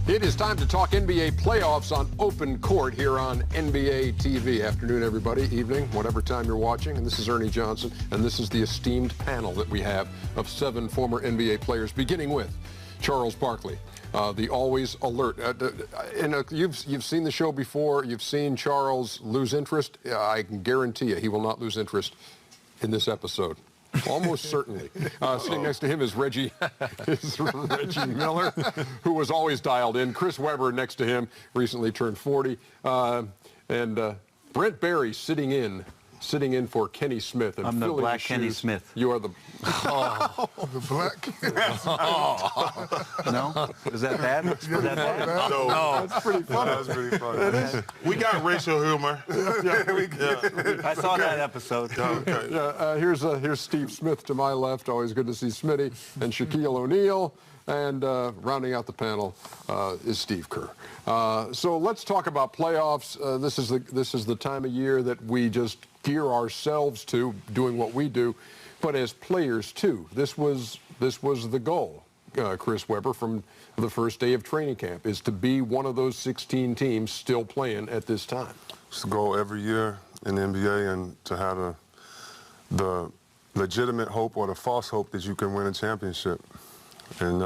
It is time to talk NBA playoffs on Open Court here on NBA TV. Afternoon, everybody. Evening, whatever time you're watching. And this is Ernie Johnson, and this is the esteemed panel that we have of 7 former NBA players, beginning with Charles Barkley, the always alert. You've seen the show before. You've seen Charles lose interest. I can guarantee you he will not lose interest in this episode. Almost certainly. Sitting next to him is Reggie Miller, who was always dialed in. Chris Webber next to him, recently turned 40. And Brent Barry sitting in for Kenny Smith. And I'm the black Kenny Smith. You are the... the black. No? Is that bad? No. That's pretty funny. That's pretty funny. We got racial humor. I saw that episode. Okay. Here's Steve Smith to my left. Always good to see Smitty. And Shaquille O'Neal. And rounding out the panel is Steve Kerr. So let's talk about playoffs. This is the time of year that we just gear ourselves to doing what we do, but as players too. This was the goal, Chris Webber, from the first day of training camp, is to be one of those 16 teams still playing at this time. It's the goal every year in the NBA, and to have the legitimate hope or the false hope that you can win a championship. And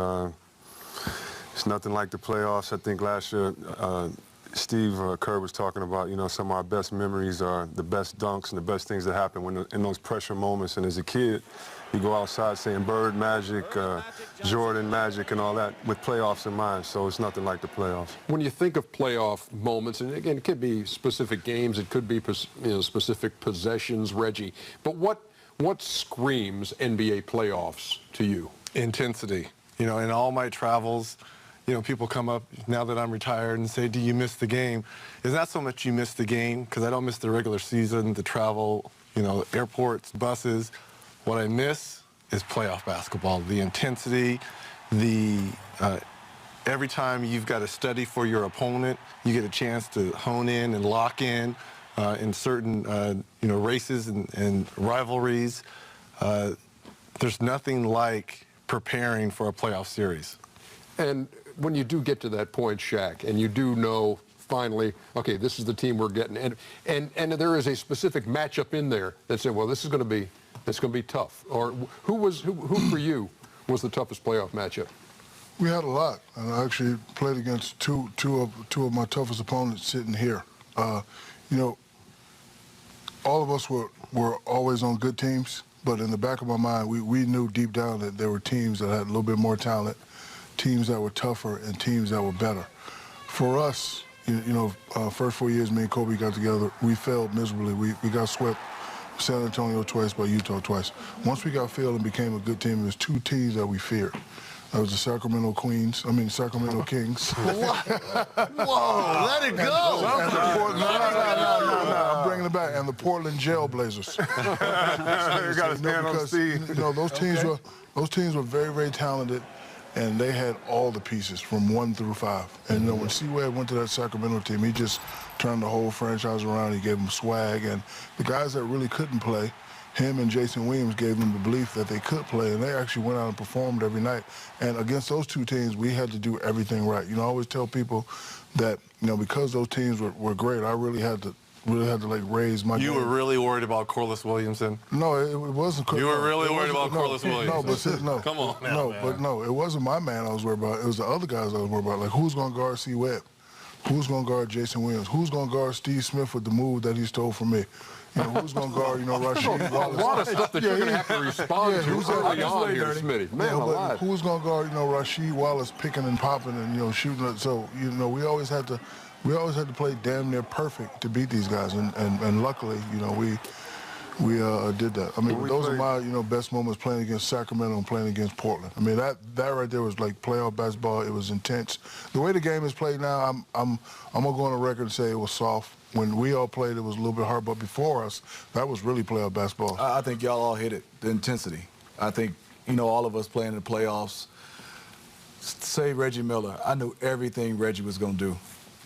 it's nothing like the playoffs. I think last year, Steve Kerr was talking about, some of our best memories are the best dunks and the best things that happen in those pressure moments. And as a kid, you go outside saying Bird Magic, Jordan Magic, and all that with playoffs in mind. So it's nothing like the playoffs. When you think of playoff moments, and again, it could be specific games, it could be specific possessions, Reggie, but what screams NBA playoffs to you? Intensity. In all my travels, people come up now that I'm retired and say, do you miss the game? It's not so much you miss the game, because I don't miss the regular season, the travel, airports, buses. What I miss is playoff basketball, the intensity, every time you've got to study for your opponent, you get a chance to hone in and lock in certain, races and rivalries. There's nothing like preparing for a playoff series. And when you do get to that point, Shaq, and you do know finally, okay, this is the team we're getting, and there is a specific matchup in there that said, well, it's going to be tough. Or who for you was the toughest playoff matchup? We had a lot. And I actually played against two of my toughest opponents sitting here. All of us were always on good teams, but in the back of my mind, we knew deep down that there were teams that had a little bit more talent, teams that were tougher, and teams that were better. For us, first 4 years me and Kobe got together, we failed miserably. We got swept San Antonio twice, by Utah twice. Once we got failed and became a good team, there was 2 teams that we feared. That was the Sacramento Kings. Whoa, let it go. No, I'm bringing it back. And the Portland Jail Blazers. You got to stand on Steve. Those teams were very, very talented, and they had all the pieces from 1 through 5. And when C-Webb went to that Sacramento team, he just turned the whole franchise around. He gave them swag, and the guys that really couldn't play, him and Jason Williams gave them the belief that they could play, and they actually went out and performed every night. And against those 2 teams, we had to do everything right. I always tell people that, because those teams were great, I really had to raise my game. You were really worried about Corliss Williamson? No, it wasn't. You were really worried about Corliss Williamson? No. Come on now, No, man. but no, it wasn't my man I was worried about. It was the other guys I was worried about. Like, who's going to guard C-Webb? Who's going to guard Jason Williams? Who's going to guard Steve Smith with the move that he stole from me? Who's going to guard, Rasheed Wallace? A lot of stuff that you're going to have to respond to early on here, Smitty. Man, alive. Who's going to guard, Rasheed Wallace picking and popping and, shooting? So, we always had to play damn near perfect to beat these guys. And luckily, we did that. I mean, those are my, best moments playing against Sacramento and playing against Portland. I mean, that right there was like playoff basketball. It was intense. The way the game is played now, I'm gonna go on the record and say it was soft. When we all played, it was a little bit hard, but before us, that was really playoff basketball. I think y'all all hit it, the intensity. I think, all of us playing in the playoffs, say Reggie Miller, I knew everything Reggie was gonna do,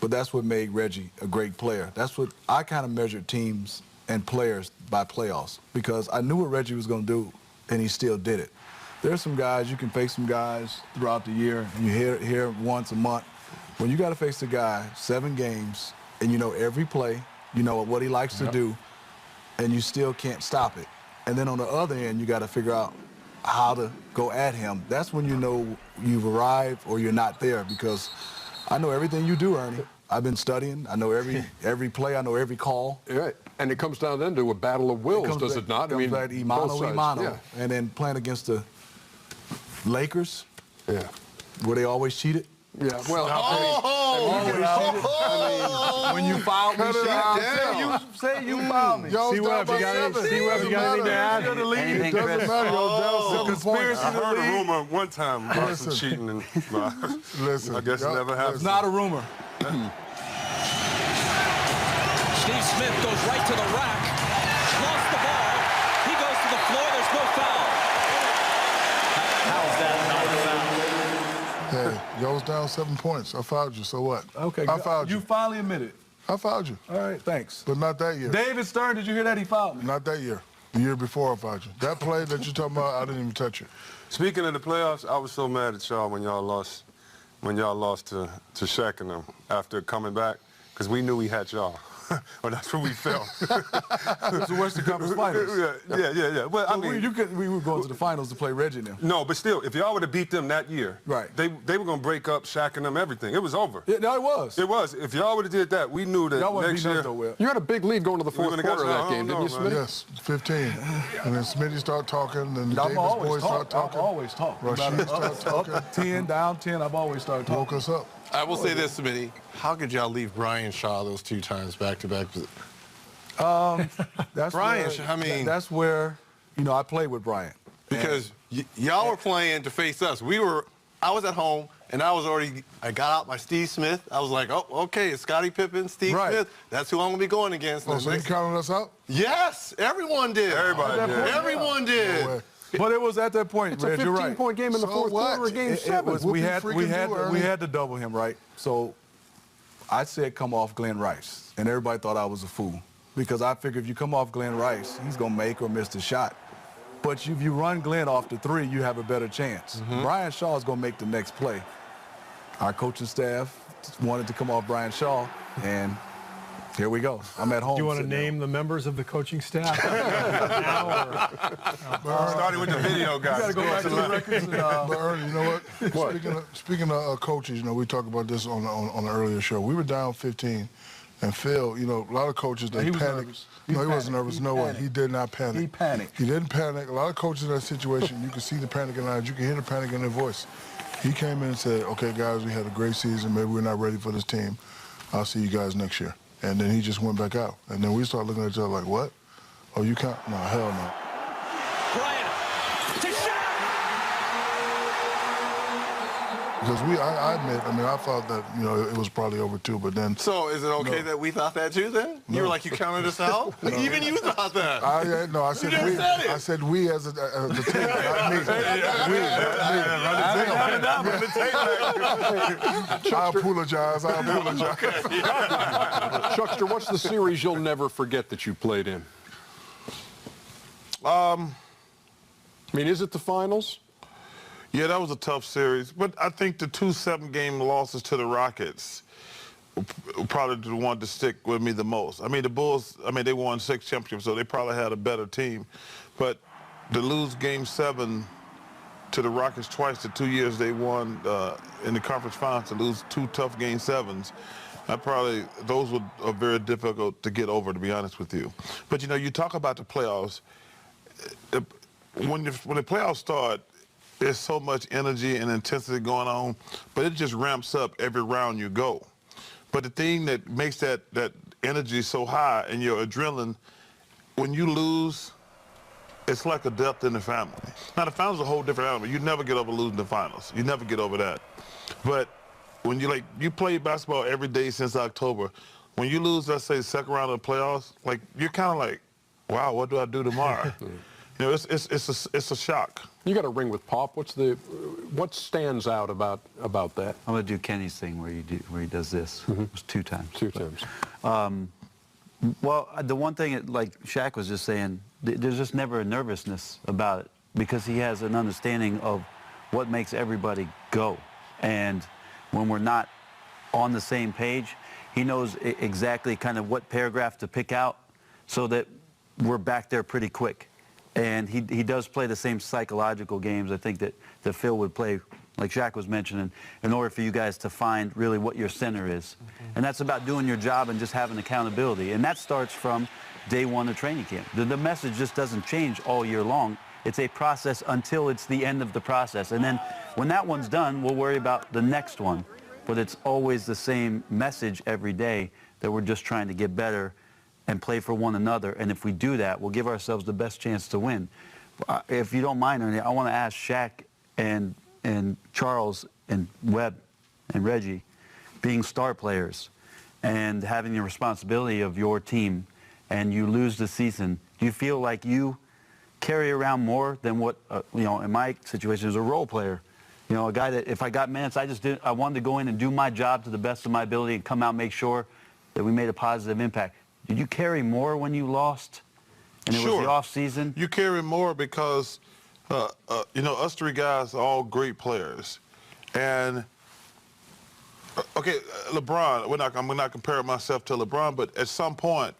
but that's what made Reggie a great player. That's what I kind of measured teams and players by playoffs, because I knew what Reggie was going to do, and he still did it. There's some guys, you can face some guys throughout the year, and you hear once a month, when you got to face the guy 7 games and you know every play, you know what he likes to do, and you still can't stop it. And then on the other end, you got to figure out how to go at him. That's when you know you've arrived or you're not there, because I know everything you do, Ernie. I've been studying. I know every play. I know every call. Right. And it comes down then to a battle of wills, does it not? I mean, both sides. Yeah. And then playing against the Lakers, Yeah. where they always cheated. Yeah. Well, When you fouled me, say you fouled me. Yo, See what you got anything to add? Anything, Doesn't Chris? matter. Yo, down 7 points. I heard a rumor one time about some cheating, and Listen, I guess it never happened. It's not a rumor. Steve Smith goes right to the rack, lost the ball. He goes to the floor. There's no foul. How is that not a foul? Hey, y'all was down 7 points. I fouled you, so what? Okay, I fouled you. You finally admitted it. I fouled you. All right, thanks. But not that year. David Stern, did you hear that? He fouled me. Not that year. The year before I fouled you. That play that you're talking about, I didn't even touch it. Speaking of the playoffs, I was so mad at y'all when y'all lost to Shaq and them after coming back, because we knew we had y'all. Well, that's what we felt. It's the Western Conference Finals. Yeah. Well, I mean, we were going to the finals to play Reggie and them. no, but still, if y'all would have beat them that year, Right. they were going to break up Shaq and them everything. It was over. Yeah, no, it was. It was. If y'all would have did that, we knew that Y'all wasn't next beating year. us though, Will. You had a big lead going to the fourth would've got quarter of you. that I game, don't didn't you, know, Smith? Yes, 15. And then Smitty started talking, then the I've Davis always boys started talked. I've talking. always talked. Rashid started talking. Up 10, down 10. I've always started Woke talking. us up. I will say this, Smitty. How could y'all leave Brian Shaw those 2 times back-to-back? That's Brian, where, I mean- that's where, I played with Brian. Because y'all were playing to face us. I was at home, and I got out my Steve Smith. I was like, oh, okay, it's Scottie Pippen, Steve Right. Smith. That's who I'm going to be going against. Oh, so you counted us out? Yes, everyone did. Everybody did. Everyone did. No way. But it was at that point, It's a Reg, you're right. 15-point game in the So fourth what? quarter of Game It 7. was, What we you had freaking do, Ernie? to double him, right? So I said come off Glenn Rice, and everybody thought I was a fool, because I figured if you come off Glenn Rice, he's gonna make or miss the shot. But if you run Glenn off the 3, you have a better chance. Brian Shaw is gonna make the next play. Our coaching staff wanted to come off Brian Shaw, and here we go. I'm at home. Do you want to sitting there. name the members of the coaching staff? Starting with the video guys. Gotta go back to the records. And, But Ernie, you know what? Speaking of coaches, we talked about this on an earlier show. We were down 15, and Phil, a lot of coaches, they He was panicked. nervous. No, he wasn't nervous. No way. panicked. He did not panic. He panicked. He didn't panic. A lot of coaches in that situation, you can see the panic in their eyes. You can hear the panic in their voice. He came in and said, okay, guys, we had a great season. Maybe we're not ready for this team. I'll see you guys next year. And then he just went back out. And then we started looking at each other like, what? Oh, you can't? No, hell no. Bryant to Shaq. Because I admit, I thought that, it was probably over too, but then. So is it okay that we thought that too then? You were like, you counted us out? Even you thought that. I said just we. said it. I said we as a team, not me. I apologize. Chuckster, what's the series you'll never forget that you played in? Is it the finals? Yeah, that was a tough series. But I think the 2 7-game losses to the Rockets were probably the one to stick with me the most. The Bulls, they won 6 championships, so they probably had a better team. But to lose Game 7 to the Rockets twice the 2 years they won in the conference finals, to lose 2 tough Game 7s, those are very difficult to get over, to be honest with you. But, you talk about the playoffs. When the playoffs start, there's so much energy and intensity going on, but it just ramps up every round you go. But the thing that makes that energy so high and your adrenaline, when you lose, it's like a death in the family. Now, the finals is a whole different animal. You never get over losing the finals. You never get over that. But when you play basketball every day since October, when you lose, let's say, the second round of the playoffs, you're kind of like, wow, what do I do tomorrow? It's a shock. You got a ring with Pop. What stands out about that? I'm gonna do Kenny's thing where he does this. It was 2 times. 2 times. Well, the one thing, like Shaq was just saying, there's just never a nervousness about it, because he has an understanding of what makes everybody go. And when we're not on the same page. He knows exactly kind of what paragraph to pick out so that we're back there pretty quick. And he does play the same psychological games, I think, that Phil would play, like Shaq was mentioning, in order for you guys to find really what your center is. And that's about doing your job and just having accountability. And that starts from day one of training camp. The message just doesn't change all year long. It's a process until it's the end of the process. And then when that one's done, we'll worry about the next one. But it's always the same message every day that we're just trying to get better and play for one another. And if we do that, we'll give ourselves the best chance to win. If you don't mind, Ernie, I want to ask Shaq and Charles and Webb and Reggie, being star players and having the responsibility of your team, and you lose the season, do you feel like you carry around more than what, in my situation, as a role player? You know, a guy that if I got minutes, I wanted to go in and do my job to the best of my ability and come out and make sure that we made a positive impact. Did you carry more when you lost and it was the off season? You carry more because, us three guys are all great players. And, okay, LeBron, I'm not comparing myself to LeBron, but at some point,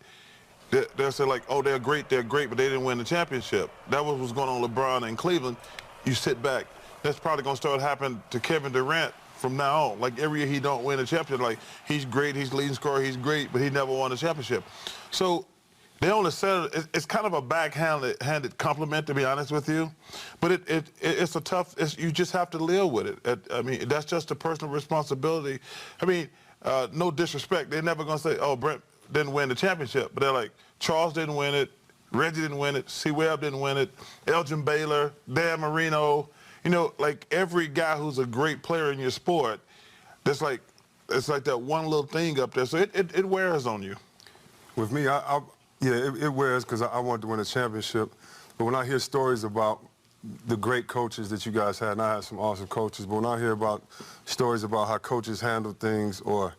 they'll say like, oh, they're great, but they didn't win the championship. That was what's going on with LeBron in Cleveland. You sit back. That's probably going to start happening to Kevin Durant from now on. Like every year he don't win a championship, like he's great, he's leading scorer, he's great, but he never won a championship. So they only said it's kind of a backhanded compliment, to be honest with you. But it's a tough, you just have to live with it. I mean, that's just a personal responsibility. I mean, no disrespect. They're never going to say, oh, Brent didn't win the championship. But they're like, Charles didn't win it, Reggie didn't win it, C. Webb didn't win it, Elgin Baylor, Dan Marino. You know, like every guy who's a great player in your sport, it's like that one little thing up there. So it wears on you. With me, it wears because I wanted to win a championship. But when I hear stories about the great coaches that you guys had, and I had some awesome coaches, but when I hear about stories about how coaches handle things, or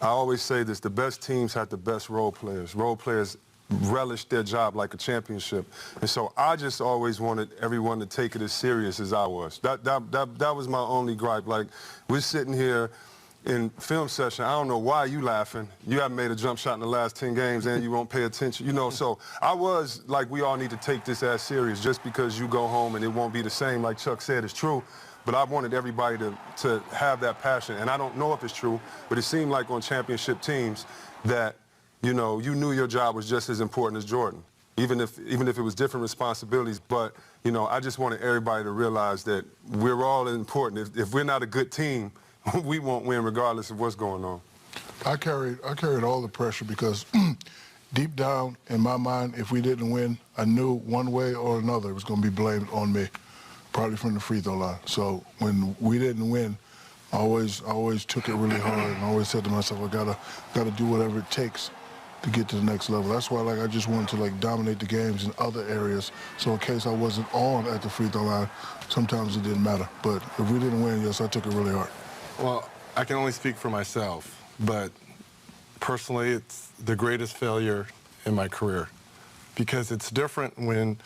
I always say this, the best teams have the best role players. Role players relish their job like a championship. And so I just always wanted everyone to take it as serious as I was. That was my only gripe. Like, we're sitting here in film session, I don't know why you laughing. You haven't made a jump shot in the last 10 games and you won't pay attention. You know, so I was like, we all need to take this as serious. Just because you go home and it won't be the same, like Chuck said, is true. But I wanted everybody to have that passion. And I don't know if it's true, but it seemed like on championship teams that, you know, you knew your job was just as important as Jordan, even if it was different responsibilities. But, you know, I just wanted everybody to realize that we're all important. If we're not a good team, we won't win regardless of what's going on. I carried all the pressure because deep down in my mind, if we didn't win, I knew one way or another it was going to be blamed on me, probably from the free throw line. So when we didn't win, I always took it really hard and I always said to myself, I gotta do whatever it takes to get to the next level. That's why, like, I just wanted to dominate the games in other areas. So in case I wasn't on at the free throw line, sometimes it didn't matter. But if we didn't win, yes, I took it really hard. Well, I can only speak for myself, but personally, it's the greatest failure in my career because it's different when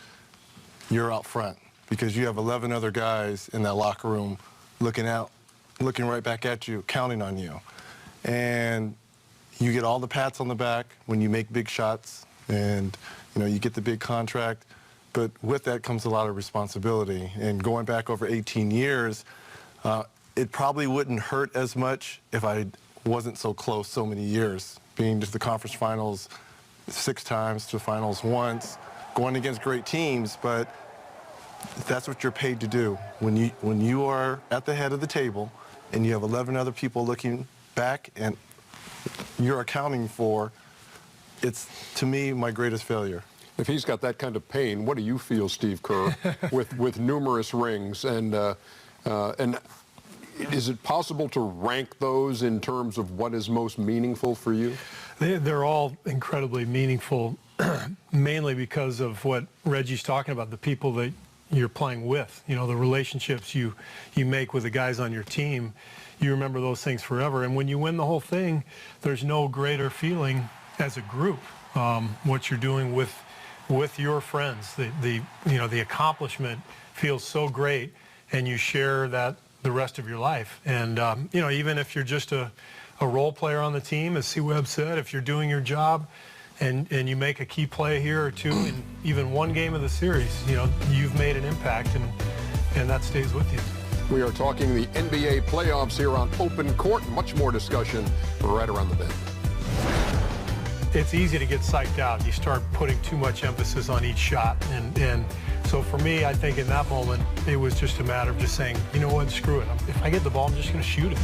you're out front because you have 11 other guys in that locker room looking right back at you, counting on you. And you get all the pats on the back when you make big shots and, you know, you get the big contract. But with that comes a lot of responsibility. And going back over 18 years, it probably wouldn't hurt as much if I wasn't so close so many years, being to the conference finals 6 times, to finals once, going against great teams. But that's what you're paid to do. When you are at the head of the table and you have 11 other people looking back and you're accounting for, it's, to me, my greatest failure. If he's got that kind of pain, what do you feel, Steve Kerr, with numerous rings? And is it possible to rank those in terms of what is most meaningful for you? They're all incredibly meaningful, mainly because of what Reggie's talking about, the people that you're playing with, you know, the relationships you make with the guys on your team. You remember those things forever. And when you win the whole thing, there's no greater feeling as a group, what you're doing with your friends. The accomplishment feels so great, and you share that the rest of your life. And, you know, even if you're just a a role player on the team, as C. Webb said. If you're doing your job and you make a key play here or two in even one game of the series, you know, you've made an impact, and that stays with you. We are talking the NBA playoffs here on Open Court. Much more discussion right around the bend. It's easy to get psyched out. You start putting too much emphasis on each shot. And so for me, I think in that moment, it was just a matter of just saying, you know what, screw it. If I get the ball, I'm just going to shoot it.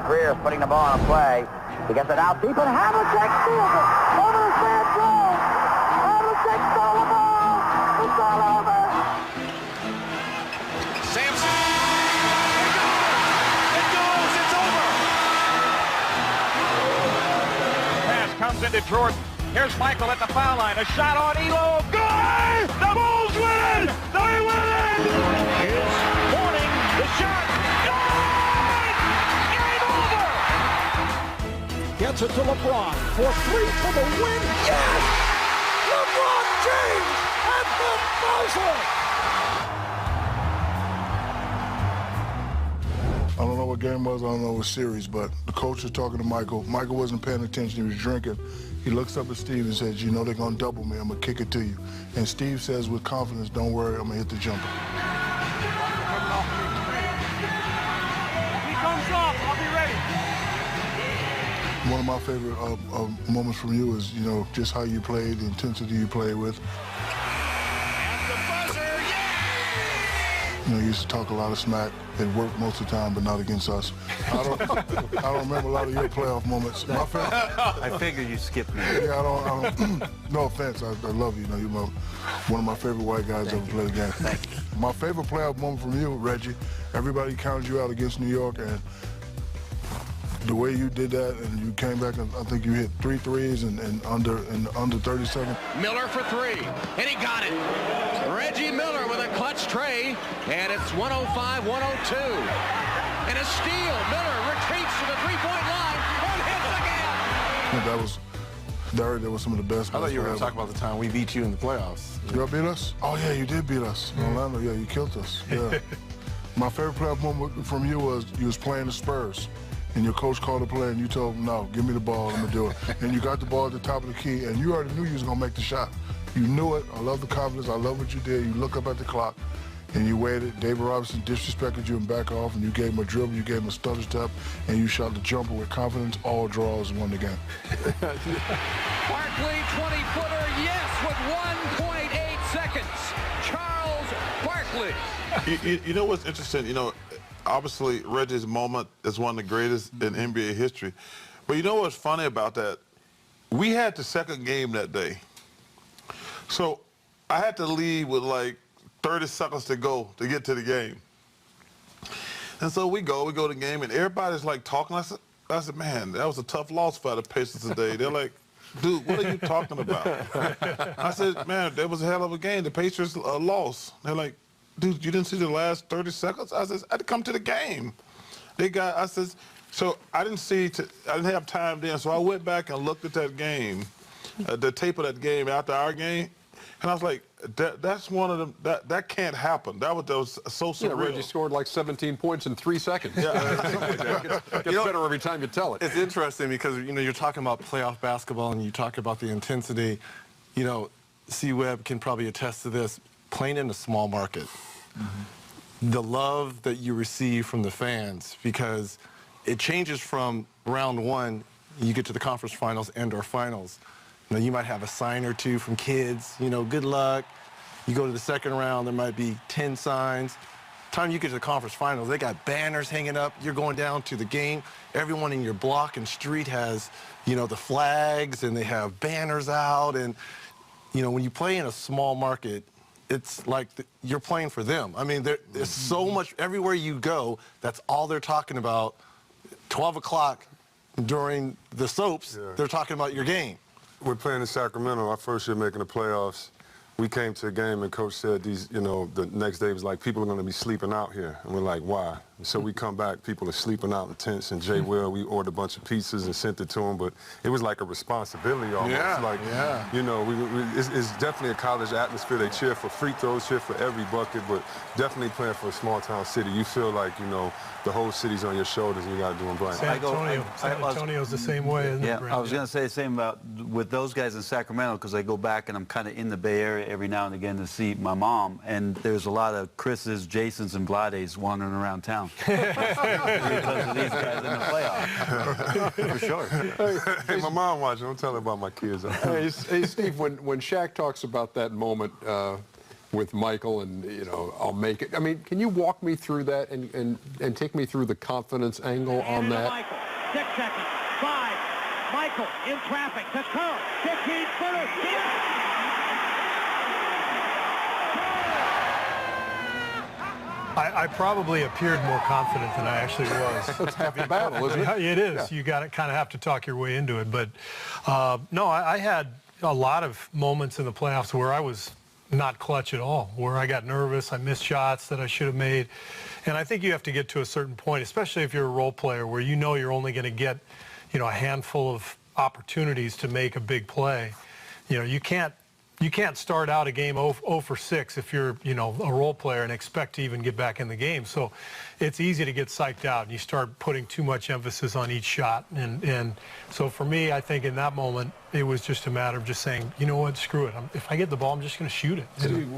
Greer's putting the ball on a play. He gets it out deep, and Havlicek steals it over the sand zone. Havlicek stole the ball. It's all over. Sampson. It goes. It's over. Pass comes into Jordan. Here's Michael at the foul line. A shot on Elo. Good! The Bulls win! They win! Here's Horning. The shot. Gets it to LeBron for three for the win. Yes! LeBron James at the buzzer! I don't know what game it was, I don't know what series, but the coach was talking to Michael. Michael wasn't paying attention, he was drinking. He looks up at Steve and says, you know they're gonna double me, I'm gonna kick it to you. And Steve says with confidence, don't worry, I'm gonna hit the jumper. He comes off, I'll be ready. One of my favorite moments from you is, you know, just how you played, the intensity you played with. At the buzzer, yeah! You know, you used to talk a lot of smack. It worked most of the time, but not against us. I don't remember a lot of your playoff moments. I figured you skipped me. Yeah, I don't no offense, I love you. You know, you're one of my favorite white guys ever played the game. Thank you. My favorite playoff moment from you, Reggie, everybody counted you out against New York, and the way you did that, and you came back, and I think you hit 3 threes in under 30 seconds. Miller for three, and he got it. Reggie Miller with a clutch tray, and it's 105-102. And a steal. Miller retreats to the three-point line and hits again. That was some of the best. I thought you were going to talk about the time we beat you in the playoffs. You beat us? Oh, yeah, you did beat us. In Orlando, yeah, you killed us. Yeah. My favorite playoff moment from you was playing the Spurs. And your coach called a play, and you told him, no, give me the ball, I'm going to do it. And you got the ball at the top of the key, and you already knew you was going to make the shot. You knew it. I love the confidence. I love what you did. You look up at the clock, and you waited. David Robinson disrespected you and back off, and you gave him a dribble, you gave him a stutter step, and you shot the jumper with confidence. All draws and won the game. Barkley, 20-footer, yes, with 1.8 seconds. Charles Barkley. You know what's interesting? You know, obviously, Reggie's moment is one of the greatest in NBA history. But you know what's funny about that? We had the second game that day. So I had to leave with like 30 seconds to go to get to the game. And so we go to the game, and everybody's like talking. I said, man, that was a tough loss for the Pacers today. They're like, dude, what are you talking about? I said, man, that was a hell of a game. The Pacers lost. They're like, dude, you didn't see the last 30 seconds? I said, I had to come to the game. I said, so I didn't have time then, so I went back and looked at that game, the tape of that game after our game, and I was like, that's one of them, that can't happen. That was so surreal. Yeah, Reggie scored like 17 points in 3 seconds. Yeah. It gets better every time you tell it. It's interesting because, you know, you're talking about playoff basketball and you talk about the intensity. You know, C. Webb can probably attest to this. Playing in a small market, the love that you receive from the fans, because it changes from round one, you get to the conference finals and/or finals. You know, you might have a sign or two from kids, you know, good luck. You go to the second round, there might be 10 signs. Time you get to the conference finals, they got banners hanging up. You're going down to the game. Everyone in your block and street has, you know, the flags, and they have banners out. And, you know, when you play in a small market, it's like you're playing for them. I mean, there's so much, everywhere you go, that's all they're talking about. 12 o'clock during the soaps, they're talking about your game. We're playing in Sacramento, our first year making the playoffs. We came to a game and Coach said the next day was like, people are going to be sleeping out here. And we're like, why? So we come back, people are sleeping out in tents, and Jay Will, we ordered a bunch of pizzas and sent it to him, but it was like a responsibility almost. You know, it's definitely a college atmosphere. They cheer for free throws, cheer for every bucket, but definitely playing for a small town city. You feel like, you know, the whole city's on your shoulders and you got to do them right. San Antonio's the same way, isn't it? Yeah, I was going to say the same about with those guys in Sacramento, because I go back and I'm kind of in the Bay Area every now and again to see my mom, and there's a lot of Chris's, Jason's, and Vlades wandering around town because of these guys in the playoffs. For sure. Hey, my mom watching. I'm telling about my kids. Hey, Steve, when Shaq talks about that moment with Michael and, you know, I'll make it. I mean, can you walk me through that and take me through the confidence angle on that? Michael, 6 seconds, 5. Michael in traffic to Curl, 15-footer. I probably appeared more confident than I actually was. That's half the battle, isn't it? It is. Yeah. You got to kind of have to talk your way into it. But no, I had a lot of moments in the playoffs where I was not clutch at all, where I got nervous, I missed shots that I should have made. And I think you have to get to a certain point, especially if you're a role player, where you know you're only going to get, you know, a handful of opportunities to make a big play. You know, you can't start out a game 0 for 6 if you're, you know, a role player and expect to even get back in the game. So it's easy to get psyched out and you start putting too much emphasis on each shot. And so for me, I think in that moment, it was just a matter of just saying, you know what, screw it. If I get the ball, I'm just going to shoot it.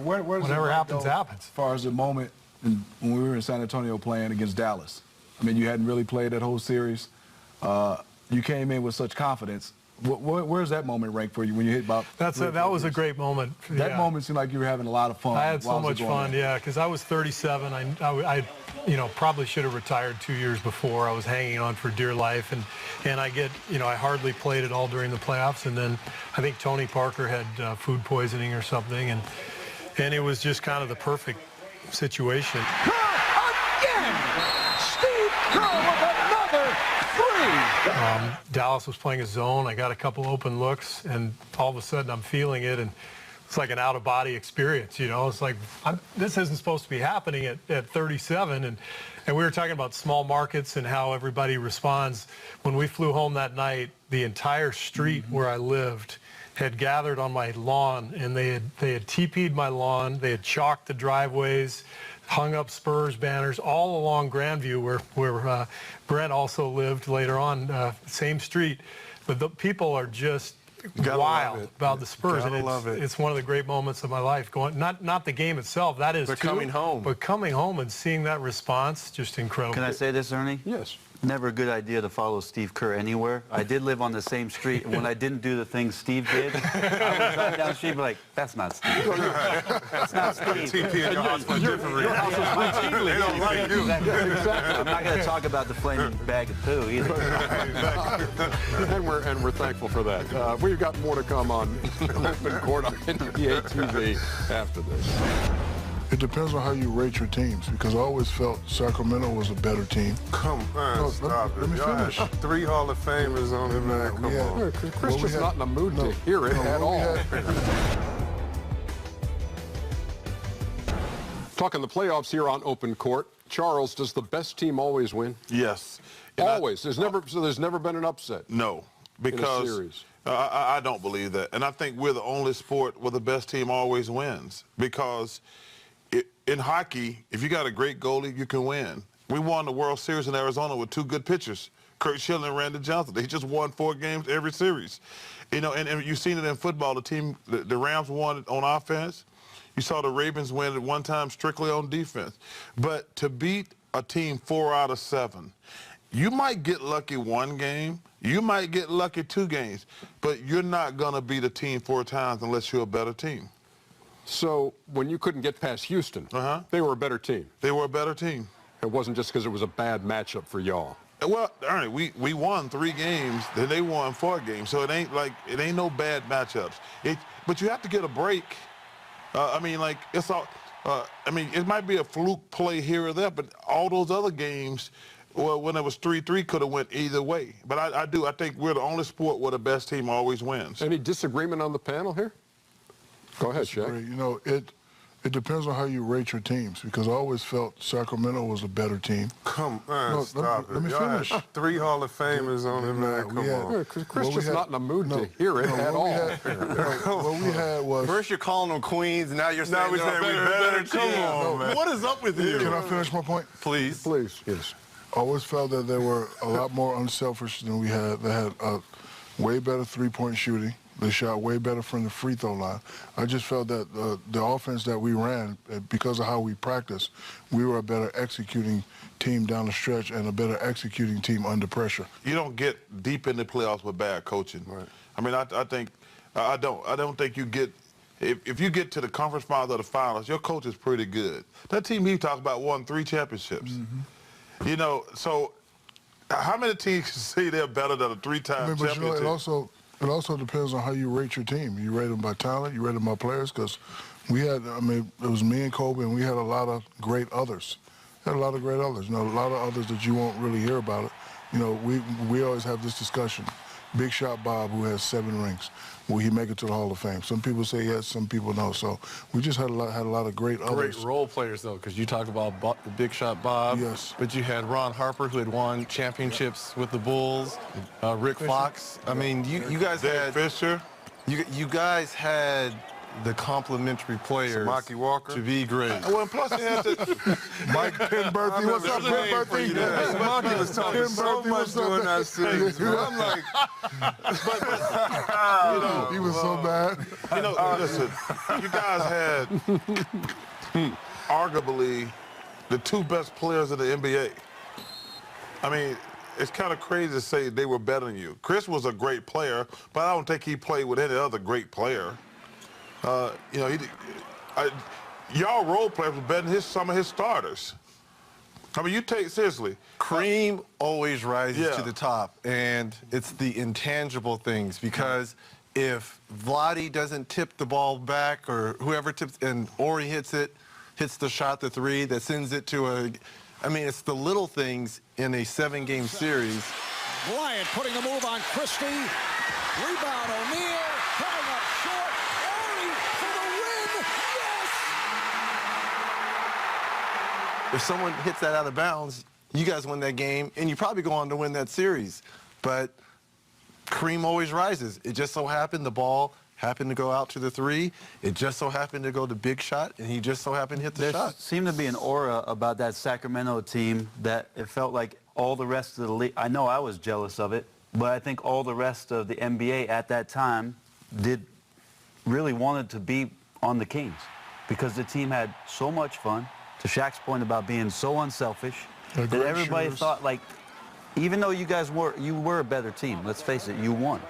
Whatever happens, happens. As far as the moment when we were in San Antonio playing against Dallas, I mean, you hadn't really played that whole series. You came in with such confidence. Where's that moment rank for you when you hit about? That was a great moment. That moment seemed like you were having a lot of fun. I had so much fun, yeah, because I was 37. I you know, probably should have retired 2 years before. I was hanging on for dear life, and I get, you know, I hardly played at all during the playoffs, and then I think Tony Parker had food poisoning or something, and it was just kind of the perfect situation. Again! Steve Kerr with another 3! Dallas was playing a zone. I got a couple open looks, and all of a sudden I'm feeling it, and it's like an out-of-body experience, you know. It's like, this isn't supposed to be happening at 37, and we were talking about small markets and how everybody responds. When we flew home that night, the entire street where I lived had gathered on my lawn, and they had TP'd my lawn, they had chalked the driveways, hung up Spurs banners all along Grandview, where Brent also lived later on, same street. But the people are just wild about the Spurs, and it's one of the great moments of my life. Going not the game itself, that is, but coming home, but coming home and seeing that response, just incredible. Can I say this, Ernie? Yes. Never a good idea to follow Steve Kerr anywhere. I did live on the same street, and when I didn't do the things Steve did, I would drive down the street and be like, that's not Steve. That's not Steve. TP in your house for different reasons. They don't like you. Exactly. I'm not going to talk about the flaming bag of poo either. and we're thankful for that. We've got more to come on Open Court on NBA TV after this. It depends on how you rate your teams, because I always felt Sacramento was a better team. Come on, stop it. Let me Y'all finish. had 3 Hall of Famers on it, man. Come on. Chris just not in the mood to hear it at all. Talking the playoffs here on Open Court. Charles, does the best team always win? Yes. Always. There's never been an upset. No, because in a series. I don't believe that. And I think we're the only sport where the best team always wins, because in hockey, if you got a great goalie, you can win. We won the World Series in Arizona with 2 good pitchers, Kurt Schilling and Randy Johnson. They just won 4 games every series. You know, and you've seen it in football. The Rams won on offense. You saw the Ravens win at one time strictly on defense. But to beat a team 4 out of 7, you might get lucky 1 game. You might get lucky 2 games. But you're not going to beat a team 4 times unless you're a better team. So when you couldn't get past Houston, they were a better team. They were a better team. It wasn't just because it was a bad matchup for y'all. Well, Ernie, we won 3 games, then they won 4 games. So it ain't no bad matchups. But you have to get a break. I mean, like, it's all. I mean, it might be a fluke play here or there, but all those other games, well, when it was 3-3, could have went either way. But I think we're the only sport where the best team always wins. Any disagreement on the panel here? Go ahead, Shaq. You know, it It depends on how you rate your teams, because I always felt Sacramento was a better team. Come on, stop let me Y'all finish. had 3 Hall of Famers on it, man. Come on. Chris just not in the mood to hear it at all. What we had was... First you're calling them Queens, now you're saying we're they're saying a we better better. Come team. on, man. What is up with you? Can I finish my point? Please. Please, yes. I always felt that they were a lot more unselfish than we had. They had way better three-point shooting. They shot way better from the free throw line. I just felt that the offense that we ran, because of how we practiced, we were a better executing team down the stretch and a better executing team under pressure. You don't get deep in the playoffs with bad coaching. Right. I mean, I don't think you get. If you get to the conference finals or the finals, your coach is pretty good. That team he talks about won 3 championships. Mm-hmm. You know, so how many teams can say they're better than a 3-time champion? You know, it also depends on how you rate your team. You rate them by talent, you rate them by players, because we had, I mean, it was me and Kobe, and we had a lot of great others. You know, a lot of others that you won't really hear about it. You know, we always have this discussion. Big Shot Bob, who has 7 rings. Will he make it to the Hall of Fame? Some people say yes, some people no. So we just had a lot of great others. Great role players, though, because you talk about Big Shot Bob. Yes. But you had Ron Harper, who had won championships with the Bulls. Rick Fox. I mean, you guys had Fisher. You guys had the complementary players Samaki Walker to be great. Well, plus you had to... Mike Penberthy, what's up, Penberthy? Samaki was talking so much during that series. I'm like, you know, he was so bad. You know, listen, you guys had arguably the 2 best players in the NBA. I mean, it's kind of crazy to say they were better than you. Chris was a great player, but I don't think he played with any other great player. You know, y'all role players were better than some of his starters. I mean, you take seriously. Cream always rises to the top, and it's the intangible things, because if Vlade doesn't tip the ball back, or whoever tips, and Ori hits the shot, the 3 that sends it to I mean, it's the little things in a 7-game series. Bryant putting a move on Christie. Rebound O'Neal. Coming up short. Ori for the win. Yes! If someone hits that out of bounds, you guys win that game, and you probably go on to win that series. But cream always rises. It just so happened the ball happened to go out to the 3. It just so happened to go to Big Shot, and he just so happened to hit the shot. There seemed to be an aura about that Sacramento team that it felt like all the rest of the league, I know I was jealous of it, but I think all the rest of the NBA at that time really wanted to be on the Kings, because the team had so much fun, to Shaq's point about being so unselfish, that everybody thought, like, even though you were a better team, let's face it, you won.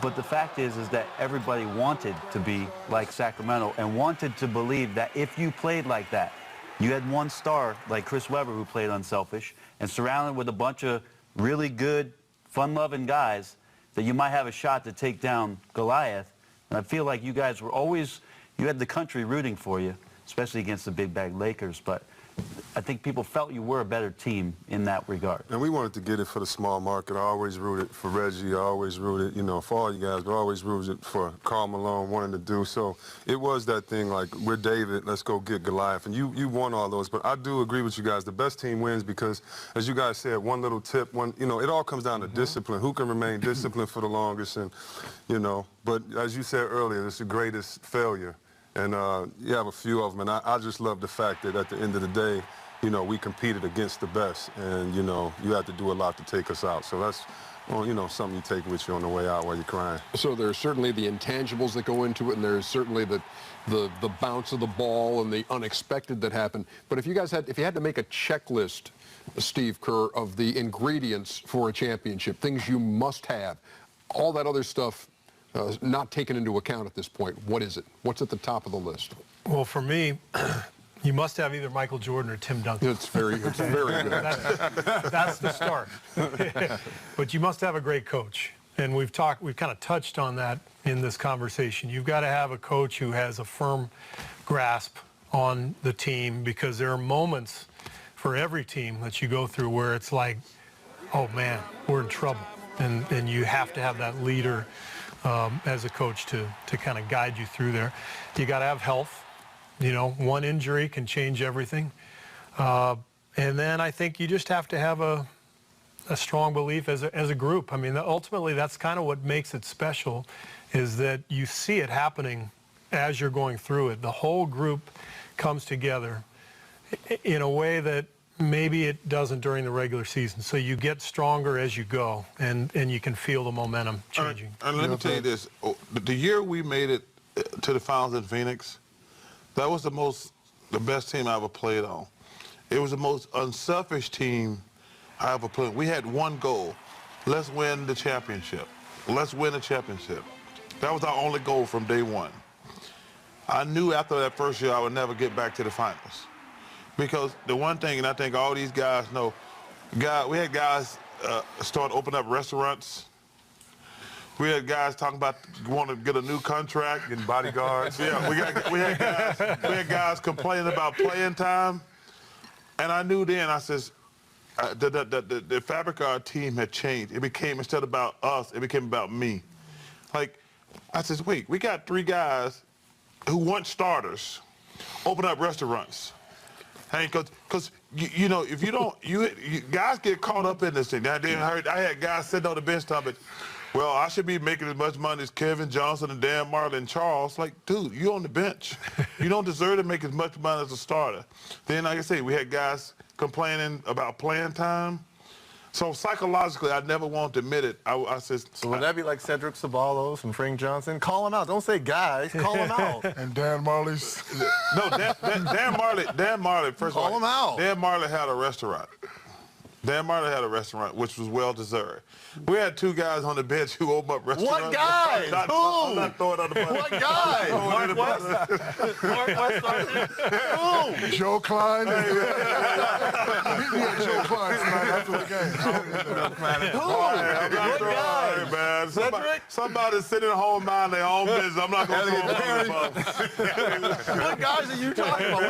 But the fact is that everybody wanted to be like Sacramento and wanted to believe that if you played like that, you had one star like Chris Webber who played unselfish and surrounded with a bunch of really good, fun-loving guys, that you might have a shot to take down Goliath. And I feel like you guys were always, you had the country rooting for you, especially against the big bag Lakers. But I think people felt you were a better team in that regard. And we wanted to get it for the small market. I always rooted for Reggie. I always rooted, you know, for all you guys, but I always rooted for Karl Malone wanting to do. So it was that thing like, we're David, let's go get Goliath. And you won all those. But I do agree with you guys. The best team wins because, as you guys said, one little tip, you know, it all comes down to discipline. Who can remain disciplined for the longest? And, you know, but as you said earlier, it's the greatest failure. And you have a few of them, and I just love the fact that at the end of the day, you know, we competed against the best, and, you know, you had to do a lot to take us out. So that's, well, you know, something you take with you on the way out while you're crying. So there's certainly the intangibles that go into it, and there's certainly the bounce of the ball and the unexpected that happened. But if you had to make a checklist, Steve Kerr, of the ingredients for a championship, things you must have, all that other stuff not taken into account at this point, what is it? What's at the top of the list? Well, for me, you must have either Michael Jordan or Tim Duncan. It's very good. That's the start. But you must have a great coach. And we've kind of touched on that in this conversation. You've got to have a coach who has a firm grasp on the team, because there are moments for every team that you go through where it's like, oh man, we're in trouble. And you have to have that leader as a coach to kind of guide you through there. You got to have health. You know, one injury can change everything. And then I think you just have to have a strong belief as a group. I mean, ultimately, that's kind of what makes it special, is that you see it happening as you're going through it. The whole group comes together in a way that maybe it doesn't during the regular season. So you get stronger as you go, and you can feel the momentum changing. And let me tell you this. The year we made it to the finals in Phoenix, that was the best team I ever played on. It was the most unselfish team I ever played. We had one goal. Let's win the championship. Let's win the championship. That was our only goal from day one. I knew after that first year I would never get back to the finals. Because the one thing, and I think all these guys know, we had guys start opening up restaurants. We had guys talking about wanting to get a new contract and bodyguards. Yeah, we had guys complaining about playing time. And I knew then, I says, the fabric of our team had changed. It became, instead of about us, it became about me. Like, I says, wait, we got 3 guys who weren't starters open up restaurants. Hey, because you know, if you don't, guys get caught up in this thing. I had guys sitting on the bench talking, well, I should be making as much money as Kevin Johnson and Dan Marley and Charles. Like, dude, you on the bench. You don't deserve to make as much money as a starter. Then, like I say, we had guys complaining about playing time. So psychologically, I never wanted to admit it. I said, so would that be like Cedric Ceballos and Frank Johnson? Call them out. Don't say guys. Call them out. And Dan Marley's. No, Dan Marley, first of all. Call them out. Dan Marley had a restaurant. Dan Marley had a restaurant, which was well-deserved. We had 2 guys on the bench who opened up restaurants. What guys? Who? I'm not throwing out the bus. What guys? Mark West? Who? Joe Klein. We had Joe Klein tonight after the game. Who? What guys? Man. Somebody sitting at home minding their own business. I'm not going to throw them on the bus. What guys are you talking about?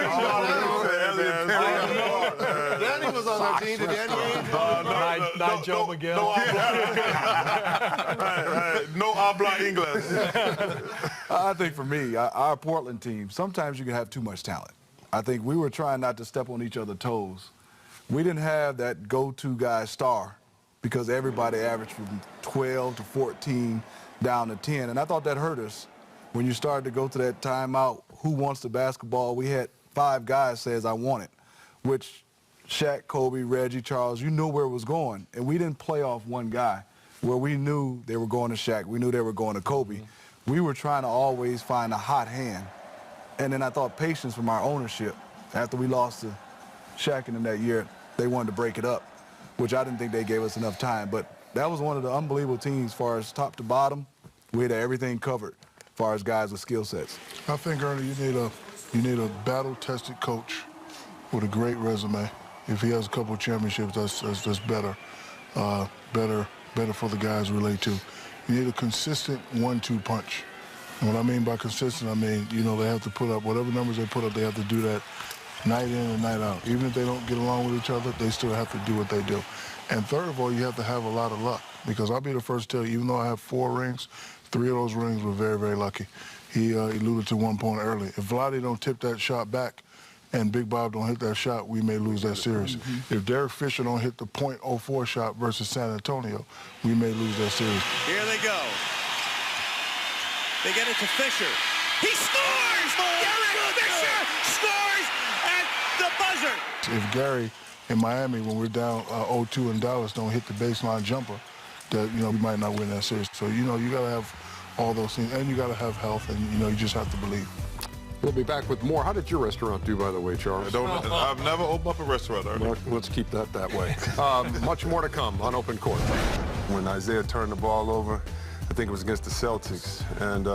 Danny was on that team. Did Danny Nigel Miguel. No habla English. I think for me, our Portland team, sometimes you can have too much talent. I think we were trying not to step on each other's toes. We didn't have that go-to guy star because everybody averaged from 12 to 14 down to 10. And I thought that hurt us when you started to go to that timeout, who wants the basketball? We had 5 guys says, I want it, which Shaq, Kobe, Reggie, Charles, you knew where it was going. And we didn't play off one guy where we knew they were going to Shaq. We knew they were going to Kobe. Mm-hmm. We were trying to always find a hot hand. And then I thought patience from our ownership. After we lost to Shaq in that year, they wanted to break it up, which I didn't think they gave us enough time. But that was one of the unbelievable teams as far as top to bottom. We had everything covered as far as guys with skill sets. I think, Ernie, you need a battle-tested coach with a great resume. If he has a couple of championships, that's better. Better for the guys to relate to. You need a consistent 1-2 punch. And what I mean by consistent, I mean, you know, they have to put up whatever numbers they put up, they have to do that night in and night out. Even if they don't get along with each other, they still have to do what they do. And third of all, you have to have a lot of luck. Because I'll be the first to tell you, even though I have 4 rings, 3 of those rings were very, very lucky. He alluded to 1 point early. If Vlade don't tip that shot back, and Big Bob don't hit that shot, we may lose that series. Mm-hmm. If Derek Fisher don't hit the .04 shot versus San Antonio, we may lose that series. Here they go. They get it to Fisher. He scores! Derek Fisher scores at the buzzer! If Gary in Miami, when we're down 0-2 in Dallas, don't hit the baseline jumper, that, you know, we might not win that series. So, you know, you got to have all those things, and you got to have health, and, you know, you just have to believe. We'll be back with more. How did your restaurant do, by the way, Charles? I've never opened up a restaurant. Well, let's keep that way. Much more to come on Open Court. When Isaiah turned the ball over, I think it was against the Celtics, and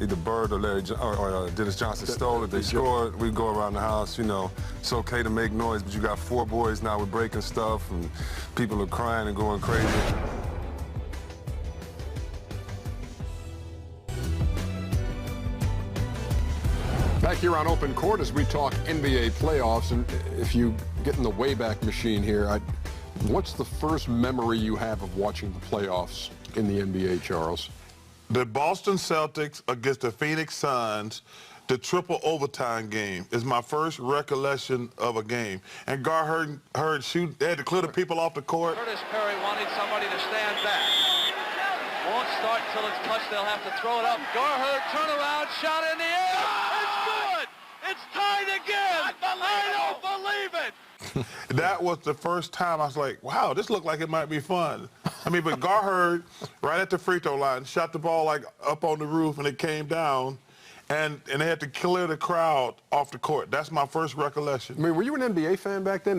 either Bird or Dennis Johnson stole it. They scored. We go around the house. You know, it's okay to make noise, but you got 4 boys now with breaking stuff, and people are crying and going crazy. Back here on Open Court as we talk NBA playoffs, and if you get in the Wayback Machine here, what's the first memory you have of watching the playoffs in the NBA, Charles? The Boston Celtics against the Phoenix Suns the triple overtime game is my first recollection of a game. And Gar Heard shoot, they had to clear the people off the court. Curtis Perry wanting somebody to stand back. Won't start until it's touched. They'll have to throw it up. Gar Heard, turnaround, shot in the air. It's good. It's tied again. I don't believe it. That was the first time I was like, wow, this looked like it might be fun. I mean, but Gar Heard, right at the free throw line, shot the ball like up on the roof, and it came down, and they had to clear the crowd off the court. That's my first recollection. I mean, were you an NBA fan back then?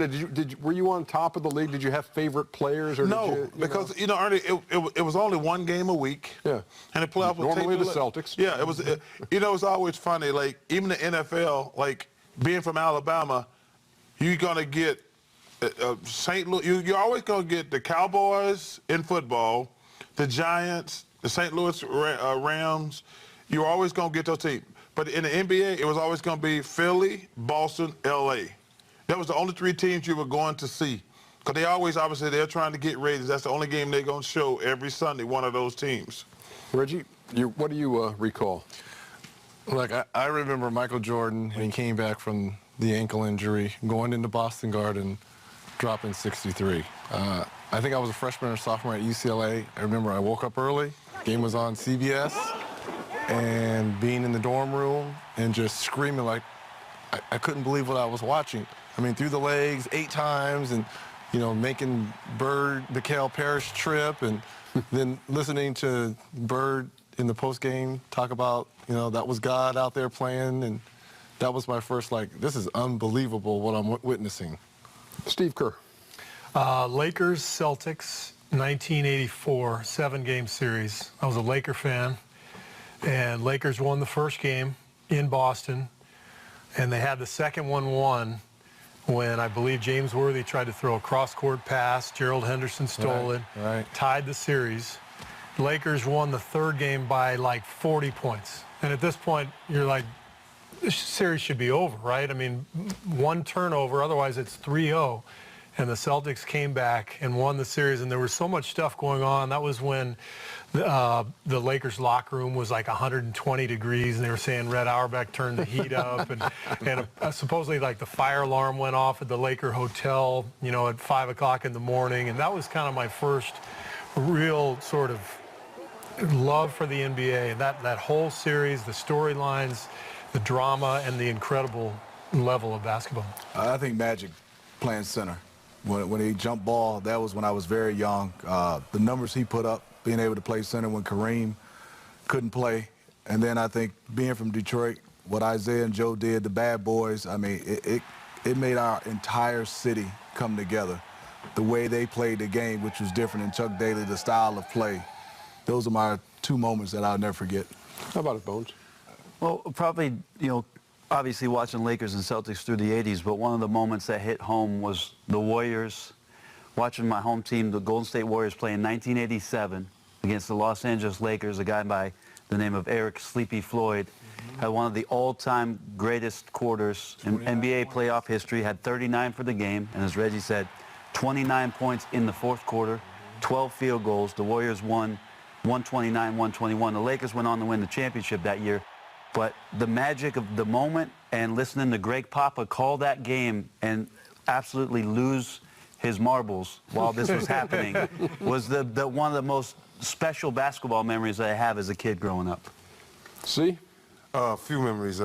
Were you on top of the league? Did you have favorite players? Or No, because, Ernie, it was only one game a week. Yeah. And the playoff was normally the Celtics. Yeah, it was, it's always funny. Like, even the NFL, like, being from Alabama, you're going to get St. Louis. You're always going to get the Cowboys in football, the Giants, the St. Louis Rams. You're always going to get those teams. But in the NBA, it was always going to be Philly, Boston, L.A. That was the only three teams you were going to see. Because they always, obviously, they're trying to get ratings. That's the only game they're going to show every Sunday, one of those teams. Reggie, what do you recall? Like, I remember Michael Jordan when he came back from the ankle injury, going into Boston Garden, dropping 63. I think I was a freshman or sophomore at UCLA. I remember I woke up early, game was on CBS, and being in the dorm room and just screaming like I couldn't believe what I was watching. I mean, through the legs 8 times and, making Bird, Mikal Parrish trip, and then listening to Bird in the postgame talk about, that was God out there playing, and that was my first, this is unbelievable what I'm witnessing. Steve Kerr. Lakers, Celtics, 1984, 7-game series. I was a Laker fan, and Lakers won the first game in Boston, and they had the second one won when I believe James Worthy tried to throw a cross-court pass. Gerald Henderson stole it, tied the series. Lakers won the third game by 40 points. And at this point, you're like, this series should be over, right? I mean, one turnover, otherwise it's 3-0. And the Celtics came back and won the series, and there was so much stuff going on. That was when the Lakers locker room was 120 degrees, and they were saying Red Auerbach turned the heat up, and supposedly the fire alarm went off at the Laker hotel, at 5 o'clock in the morning, and that was kind of my first real sort of love for the NBA, and that whole series, the storylines, the drama, and the incredible level of basketball. I think Magic playing center. When he jumped ball, that was when I was very young. The numbers he put up, being able to play center when Kareem couldn't play. And then I think being from Detroit, what Isaiah and Joe did, the Bad Boys, I mean, it made our entire city come together. The way they played the game, which was different, and Chuck Daly, the style of play. Those are my 2 moments that I'll never forget. How about it, Bones? Well, probably, obviously watching Lakers and Celtics through the 80s, but one of the moments that hit home was the Warriors, watching my home team, the Golden State Warriors, play in 1987 against the Los Angeles Lakers. A guy by the name of Eric Sleepy Floyd had one of the all-time greatest quarters in NBA playoff history, had 39 for the game, and as Reggie said, 29 points in the fourth quarter, 12 field goals. The Warriors won 129-121. The Lakers went on to win the championship that year. But the magic of the moment and listening to Greg Papa call that game and absolutely lose his marbles while this was happening was one of the most special basketball memories that I have as a kid growing up. See? A few memories.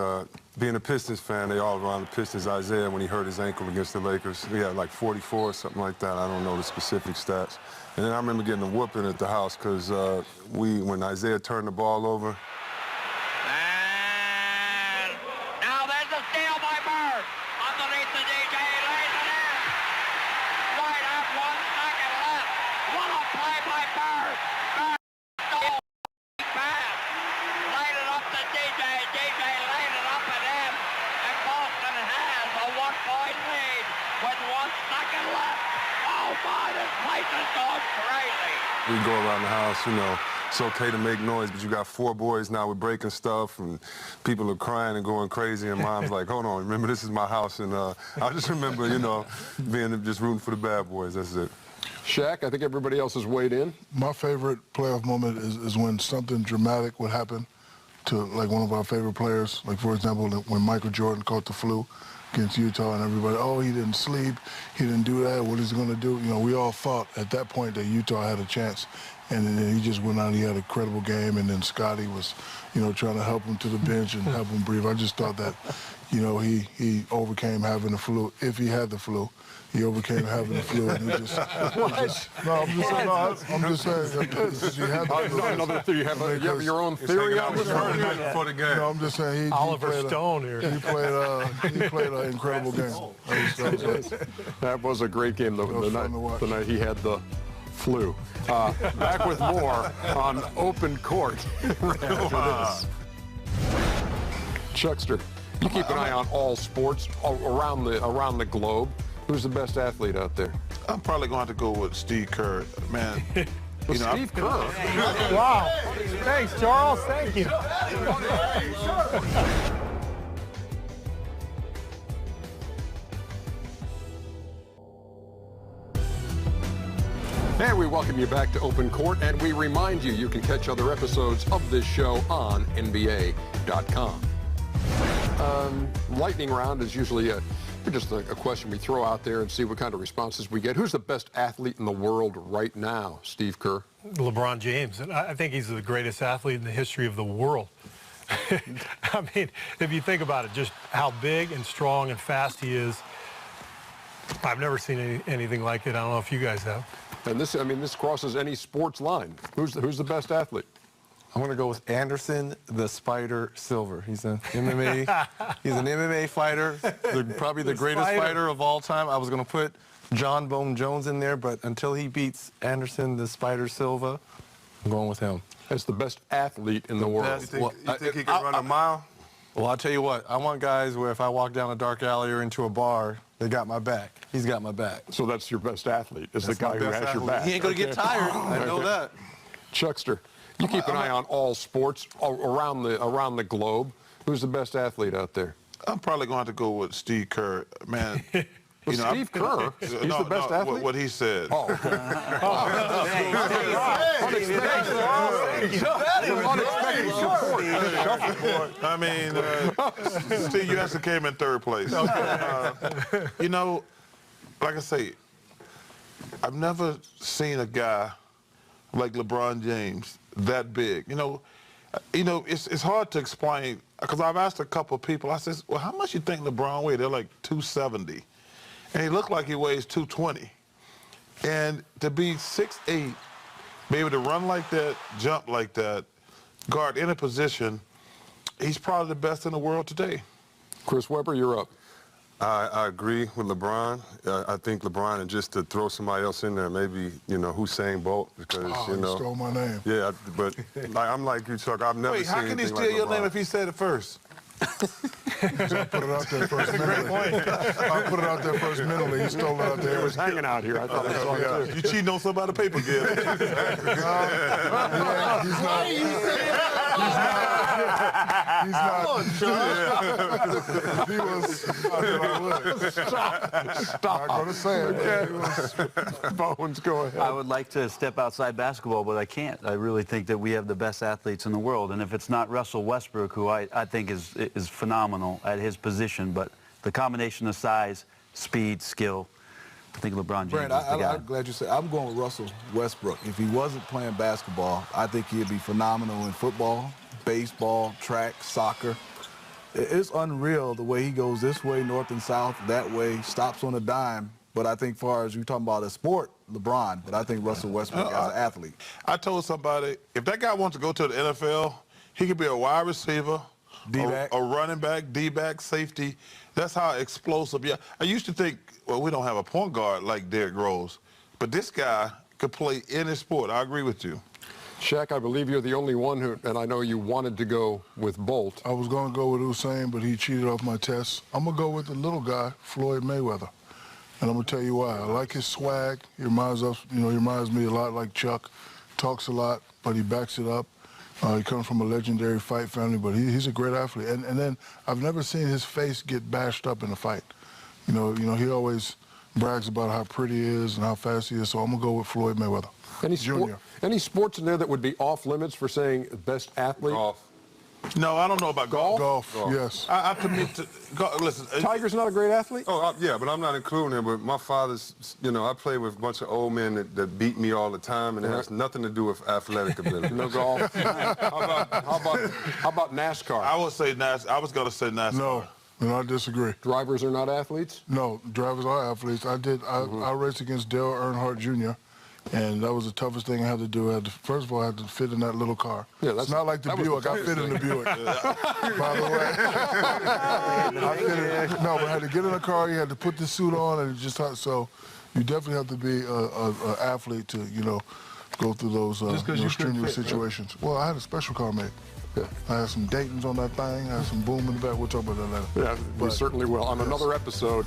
Being a Pistons fan, they all around the Pistons. Isaiah, when he hurt his ankle against the Lakers, he had 44 or something like that. I don't know the specific stats. And then I remember getting a whooping at the house because when Isaiah turned the ball over. And now there's a steal by Bird. Underneath the DJ, lays it in. Right up, 1 second left. What a play by Bird. Bird stole pass. Laid it up to DJ. DJ laid it up at him. And Boston has a 1-point lead with 1 second left. Oh my, this place is going crazy. We go around the house, it's okay to make noise, but you got 4 boys now with breaking stuff, and people are crying and going crazy, and Mom's like, hold on, remember, this is my house, and I just remember, being just rooting for the Bad Boys, that's it. Shaq, I think everybody else has weighed in. My favorite playoff moment is when something dramatic would happen to like one of our favorite players. Like, for example, when Michael Jordan caught the flu against Utah and everybody, oh, he didn't sleep, he didn't do that, what is he going to do? You know, we all thought at that point that Utah had a chance. And then he just went out, he had a credible game, and then Scotty was, you know, trying to help him to the bench and help him breathe. I just thought that, you know, he overcame having the flu, if he had the flu. He overcame having the flu, and he just no, I'm just saying, I'm just saying, he had the flu. You have your own theory on this? Before the game. No, I'm just saying, Oliver Stone here. He played an incredible game. That was a great game, the night he had the flu. Back with more on Open Court after this. Chuckster, you keep an eye on all sports around the globe. Who's the best athlete out there? I'm probably going to have to go with Steve Kerr, man. Steve Kerr. Wow. Thanks, Charles. Thank you. And we welcome you back to Open Court, and we remind you can catch other episodes of this show on NBA.com. Lightning round is usually just a question we throw out there and see what kind of responses we get. Who's the best athlete in the world right now, Steve Kerr? LeBron James. And I think he's the greatest athlete in the history of the world. I mean, if you think about it, just how big and strong and fast he is, I've never seen anything like it. I don't know if you guys have. And this crosses any sports line. Who's the best athlete? I'm going to go with Anderson the Spider Silva. He's an MMA. He's an MMA fighter. Probably the greatest fighter of all time. I was going to put John Bone Jones in there, but until he beats Anderson the Spider Silva, I'm going with him. That's the best athlete in the world. You think he can run a mile? Well, I'll tell you what. I want guys where if I walk down a dark alley or into a bar, they got my back. He's got my back. So that's your best athlete, is the guy who has your back. He ain't going to get tired. I know that. Chuckster, you keep an eye on all sports around the globe. Who's the best athlete out there? I'm probably going to have to go with Steve Kerr, man. Steve Kerr? He's the best athlete? What he said. Oh, okay. Unexpected support. I mean, Steve, you actually came in third place. You know, like I say, I've never seen a guy like LeBron James that big. You know, it's hard to explain, because I've asked a couple of people, I said, well, how much you think LeBron weighed? They're like 270. And he looked like he weighs 220. And to be 6'8", be able to run like that, jump like that, guard any position, he's probably the best in the world today. Chris Webber, you're up. I agree with LeBron. I think LeBron, and just to throw somebody else in there, maybe, Usain Bolt, because, you stole my name. Yeah, but I'm like you, Chuck. I've never seen how can he steal your name if he said it first? I put it out there first mentally. I put it out there first mentally. He stole it out there. It was hanging out here. I thought I saw it too. You cheating on somebody paper, Gil. He's not. He was. Stop. I'm going to say it. Bones, go ahead. I would like to step outside basketball, but I can't. I really think that we have the best athletes in the world. And if it's not Russell Westbrook, who I think is phenomenal at his position, but the combination of size, speed, skill, I think LeBron James is the guy. I'm glad you said. I'm going with Russell Westbrook. If he wasn't playing basketball, I think he'd be phenomenal in football, baseball, track, soccer. It's unreal the way he goes this way, north and south, that way, stops on a dime. But I think, far as you're talking about a sport, LeBron, but I think Russell Westbrook as an athlete. I told somebody, if that guy wants to go to the NFL, he could be a wide receiver, D-back, a running back, D-back, safety. That's how explosive. Yeah, I used to think, well, we don't have a point guard like Derrick Rose, but this guy could play any sport. I agree with you. Shaq, I believe you're the only one who, and I know you wanted to go with Bolt. I was going to go with Usain, but he cheated off my test. I'm going to go with the little guy, Floyd Mayweather. And I'm going to tell you why. I like his swag. He reminds me a lot like Chuck. Talks a lot, but he backs it up. He comes from a legendary fight family, but he's a great athlete. And then I've never seen his face get bashed up in a fight. You know, he always brags about how pretty he is and how fast he is, so I'm going to go with Floyd Mayweather. Any sports in there that would be off limits for saying best athlete? Golf. No, I don't know about golf. Golf, yes. I commit to listen. Tiger's not a great athlete? Oh, yeah, but I'm not including him. But my father's, I play with a bunch of old men that beat me all the time, and it has nothing to do with athletic ability. No golf. How about NASCAR? I would say NASCAR. I was going to say NASCAR. No, I disagree. Drivers are not athletes? No, drivers are athletes. I raced against Dale Earnhardt Jr., and that was the toughest thing I had to do. First of all, I had to fit in that little car. Yeah, it's not like the Buick. I fit in the Buick. By the way. No, but I had to get in the car. You had to put the suit on, and so you definitely have to be an athlete to, go through those strenuous situations. Well, I had a special car made. Yeah. I had some Daytons on that thing. I had some boom in the back. We'll talk about that later. Yeah, we certainly will on another episode.